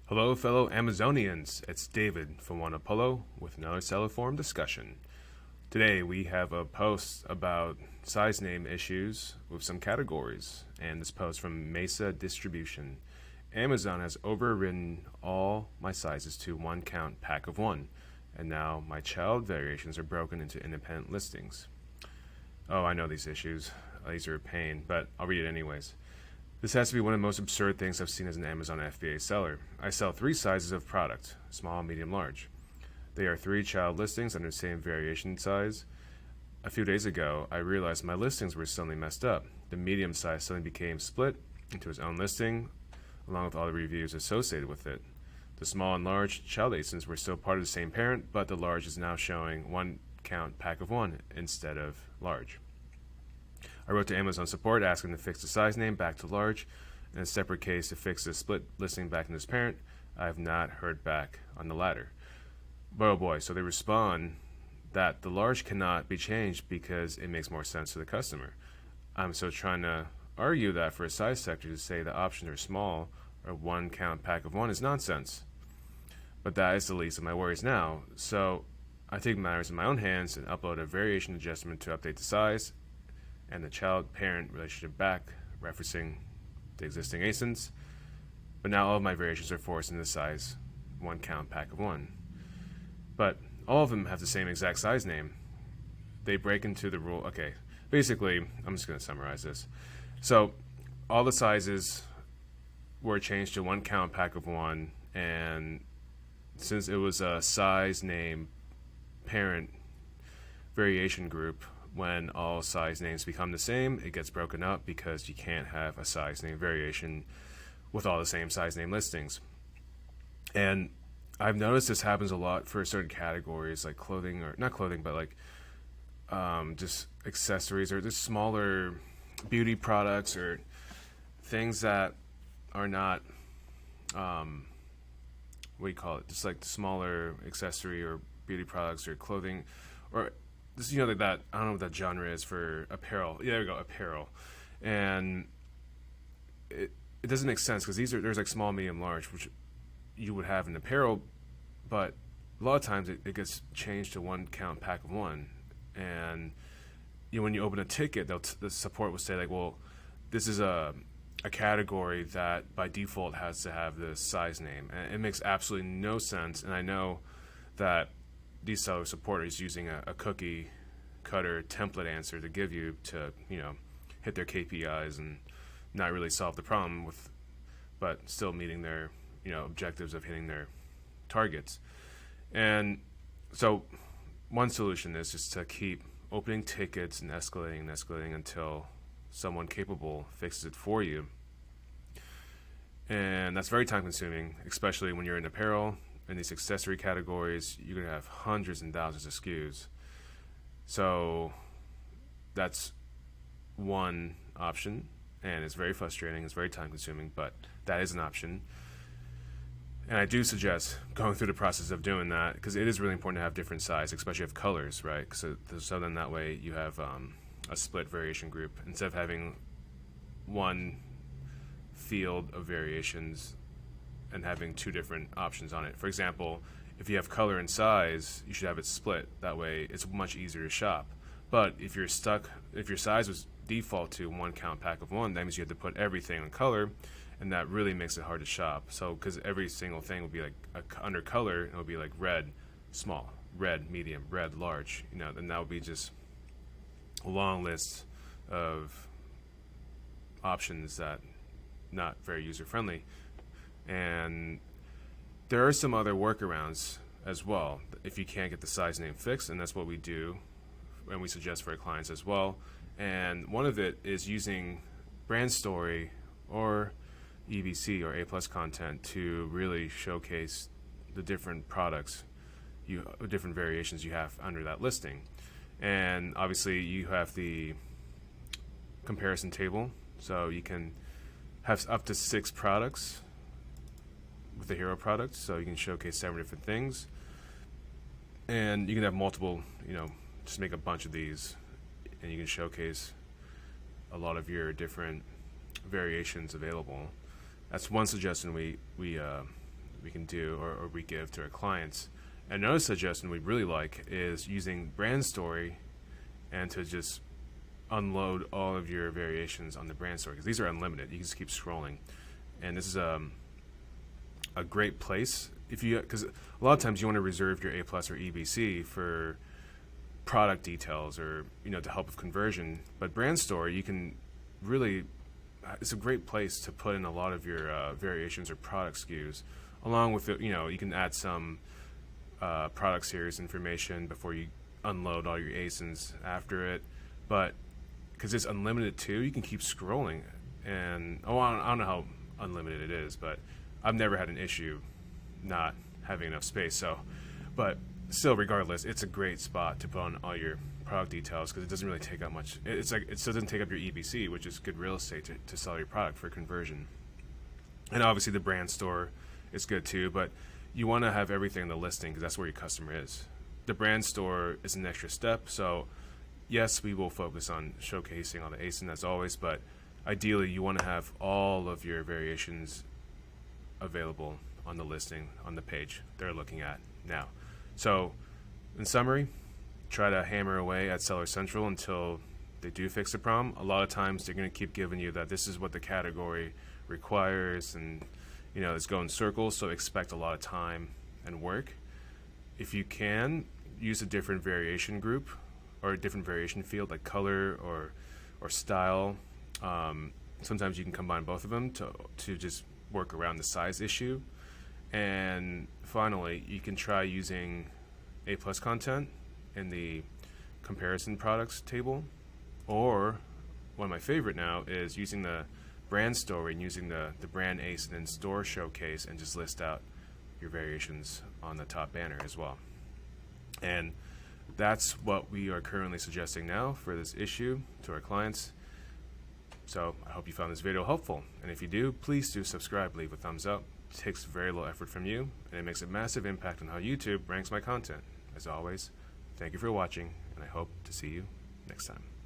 Hello, fellow Amazonians. It's David from One Apollo with another Cellar Forum discussion. Today we have a post about size name issues with some categories, and this post from Mesa Distribution. Amazon has overridden all my sizes to one count pack of one, and now my child variations are broken into independent listings. Oh, I know these issues. These are a pain, but I'll read it anyways. This has to be one of the most absurd things I've seen as an Amazon FBA seller. I sell three sizes of product: small, medium, large. They are three child listings under the same variation size. A few days ago, I realized my listings were suddenly messed up. The medium size suddenly became split into its own listing, along with all the reviews associated with it. The small and large child listings were still part of the same parent, but the large is now showing one count pack of one instead of large. I wrote to Amazon support asking to fix the size name back to large, and a separate case to fix the split listing back into its parent. I have not heard back on the latter. But oh boy, so they respond that the large cannot be changed because it makes more sense to the customer. I'm so trying to argue that for a size sector to say the options are small or one count pack of one is nonsense. But that is the least of my worries now, so I take matters in my own hands and upload a variation adjustment to update the size and the child-parent relationship back, referencing the existing ASINs. But now all of my variations are forced into the size one count pack of one. But all of them have the same exact size name. They break into the rule. Okay, basically, I'm just going to summarize this. So all the sizes were changed to one count pack of one, and since it was a size name parent variation group, when all size names become the same, it gets broken up because you can't have a size name variation with all the same size name listings. And I've noticed this happens a lot for certain categories like clothing, or not clothing, but like just accessories or just smaller beauty products or things that are not, what do you call it? Just like smaller accessory or beauty products or clothing, or this, like that. I don't know what that genre is for apparel. Yeah, there we go, apparel. And it doesn't make sense because there's like small, medium, large, which you would have in apparel, but a lot of times it gets changed to one count pack of one. And when you open a ticket, the support will say like, well, this is a category that by default has to have this size name, and it makes absolutely no sense. And I know that these seller support is using a cookie cutter template answer to give you to hit their KPIs and not really solve the problem with, but still meeting their objectives of hitting their targets. And so one solution is just to keep opening tickets and escalating until someone capable fixes it for you. And that's very time consuming, especially when you're in apparel. In these accessory categories, you're going to have hundreds and thousands of SKUs. So that's one option, and it's very frustrating, it's very time consuming, but that is an option. And I do suggest going through the process of doing that, because it is really important to have different size, especially if colors, right? So then that way you have a split variation group instead of having one field of variations and having two different options on it. For example, if you have color and size, you should have it split. That way it's much easier to shop. But if your size was default to one count pack of one, that means you have to put everything on color, and that really makes it hard to shop. So because every single thing will be like under color, it will be like red, small, red, medium, red, large, and that would be just a long list of options that not very user friendly. And there are some other workarounds as well if you can't get the size name fixed, and that's what we do and we suggest for our clients as well. And one of it is using brand story or EBC or A+ content to really showcase the different products, different variations you have under that listing. And obviously you have the comparison table, so you can have up to 6 products with the hero product, so you can showcase 7 different things, and you can have multiple, just make a bunch of these, and you can showcase a lot of your different variations available. That's one suggestion we we can do or we give to our clients. Another suggestion we really like is using brand story and to just unload all of your variations on the brand story, because these are unlimited. You can just keep scrolling, and this is a great place if you, because a lot of times you want to reserve your A plus or EBC for product details or to help with conversion. But brand story, you can really, it's a great place to put in a lot of your variations or product SKUs, along with you can add some product series information before you unload all your ASINs after it. But because it's unlimited too, you can keep scrolling. And I don't know how unlimited it is, but I've never had an issue not having enough space. So, but still, regardless, it's a great spot to put on all your product details, because it doesn't really take up much. It's like it still doesn't take up your EBC, which is good real estate to sell your product for conversion. And obviously the brand store is good too, but you want to have everything in the listing, because that's where your customer is. The brand store is an extra step. So yes, we will focus on showcasing all the ASIN as always, but ideally you want to have all of your variations available on the listing, on the page they're looking at now. So in summary, try to hammer away at Seller Central until they do fix the problem. A lot of times they're going to keep giving you that this is what the category requires, and it's going in circles, so expect a lot of time and work. If you can, use a different variation group or a different variation field, like color or style. Sometimes you can combine both of them to just work around the size issue. And finally, you can try using A+ content in the comparison products table, or one of my favorite now is using the brand story and using the brand ASIN and store showcase, and just list out your variations on the top banner as well. And that's what we are currently suggesting now for this issue to our clients. So I hope you found this video helpful, and if you do, please do subscribe, leave a thumbs up. It takes very little effort from you, and it makes a massive impact on how YouTube ranks my content. As always, thank you for watching, and I hope to see you next time.